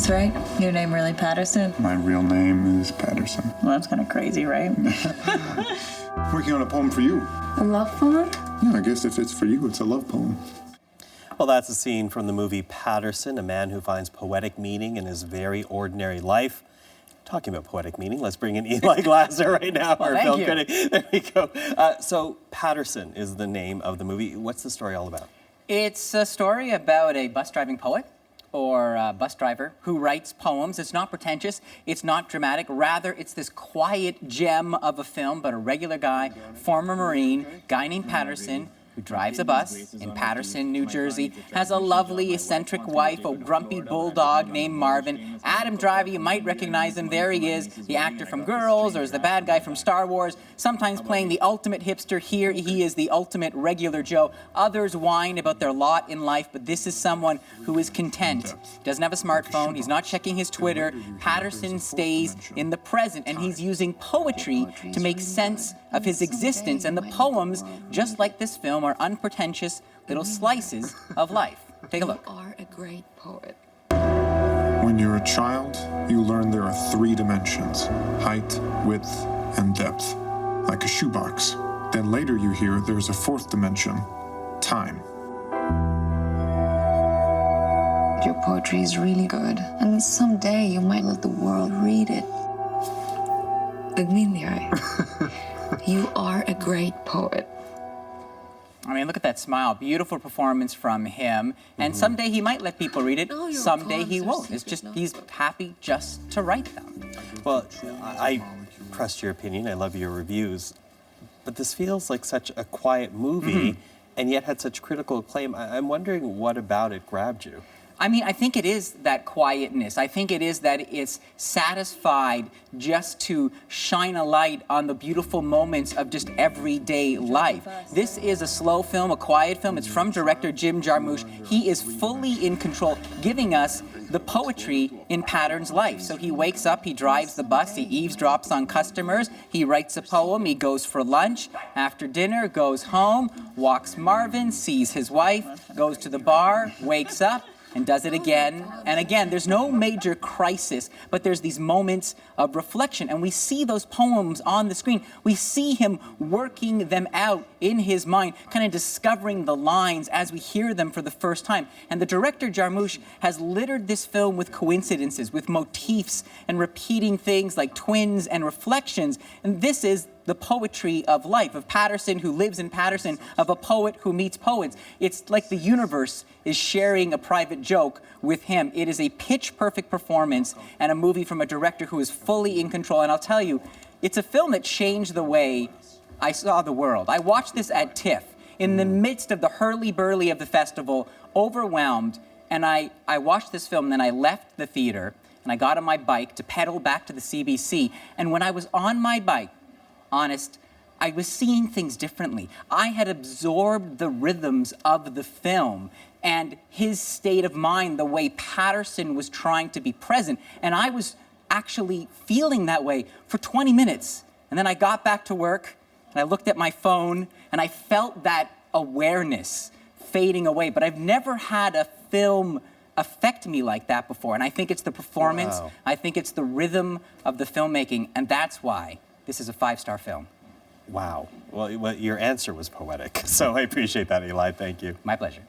this right? Your name really Paterson? My real name is Paterson. Well, that's kind of crazy, right? Working on a poem for you. A love poem? Yeah, I guess if it's for you, it's a love poem. Well, that's a scene from the movie Paterson, a man who finds poetic meaning in his very ordinary life. Talking about poetic meaning, let's bring in Eli Glasner right now, our film critic. There we go. So Paterson is the name of the movie. What's the story all about? It's a story about a bus driving poet or a bus driver who writes poems. It's not pretentious, it's not dramatic, rather it's this quiet gem of a film, but a regular guy, former Marine, guy named Paterson, who drives a bus in Paterson, New Jersey, has a lovely, eccentric wife, a grumpy bulldog named Marvin. Adam Driver, you might recognize him. There he is, the actor from Girls, or is the bad guy from Star Wars, sometimes playing the ultimate hipster. Here he is the ultimate regular Joe. Others whine about their lot in life, but this is someone who is content. He doesn't have a smartphone, he's not checking his Twitter. Paterson stays in the present, and he's using poetry to make sense of his existence. And the poems, just like this film, are unpretentious little slices of life. Take a look. You are a great poet. When you're a child, you learn there are 3 dimensions: height, width, and depth, like a shoebox. Then later you hear there's a 4th dimension: time. Your poetry is really good, and someday you might let the world read it. Look me in the eye. You are a great poet. I mean, look at that smile. Beautiful performance from him. And someday he might let people read it. Someday he won't. It's just, he's happy just to write them. Well, I trust your opinion. I love your reviews. But this feels like such a quiet movie and yet had such critical acclaim. I'm wondering what about it grabbed you? I mean, I think it is that quietness. I think it is that it's satisfied just to shine a light on the beautiful moments of just everyday life. This is a slow film, a quiet film. It's from director Jim Jarmusch. He is fully in control, giving us the poetry in Pattern's life. So he wakes up, he drives the bus, he eavesdrops on customers, he writes a poem, he goes for lunch, after dinner, goes home, walks Marvin, sees his wife, goes to the bar, wakes up, and does it again and again. There's no major crisis, but there's these moments of reflection, and we see those poems on the screen. We see him working them out in his mind, kind of discovering the lines as we hear them for the first time. And the director, Jarmusch, has littered this film with coincidences, with motifs, and repeating things like twins and reflections. And this is the poetry of life, of Paterson who lives in Paterson, of a poet who meets poets. It's like the universe is sharing a private joke with him. It is a pitch-perfect performance and a movie from a director who is fully in control. And I'll tell you, it's a film that changed the way I saw the world. I watched this at TIFF in the midst of the hurly-burly of the festival, overwhelmed, and I watched this film, and then I left the theater, and I got on my bike to pedal back to the CBC, and when I was on my bike, honest, I was seeing things differently. I had absorbed the rhythms of the film and his state of mind, the way Paterson was trying to be present. And I was actually feeling that way for 20 minutes. And then I got back to work and I looked at my phone and I felt that awareness fading away. But I've never had a film affect me like that before. And I think it's the performance, I think it's the rhythm of the filmmaking, and that's why this is a 5-star film. Wow. Well, your answer was poetic, so I appreciate that, Eli. Thank you. My pleasure.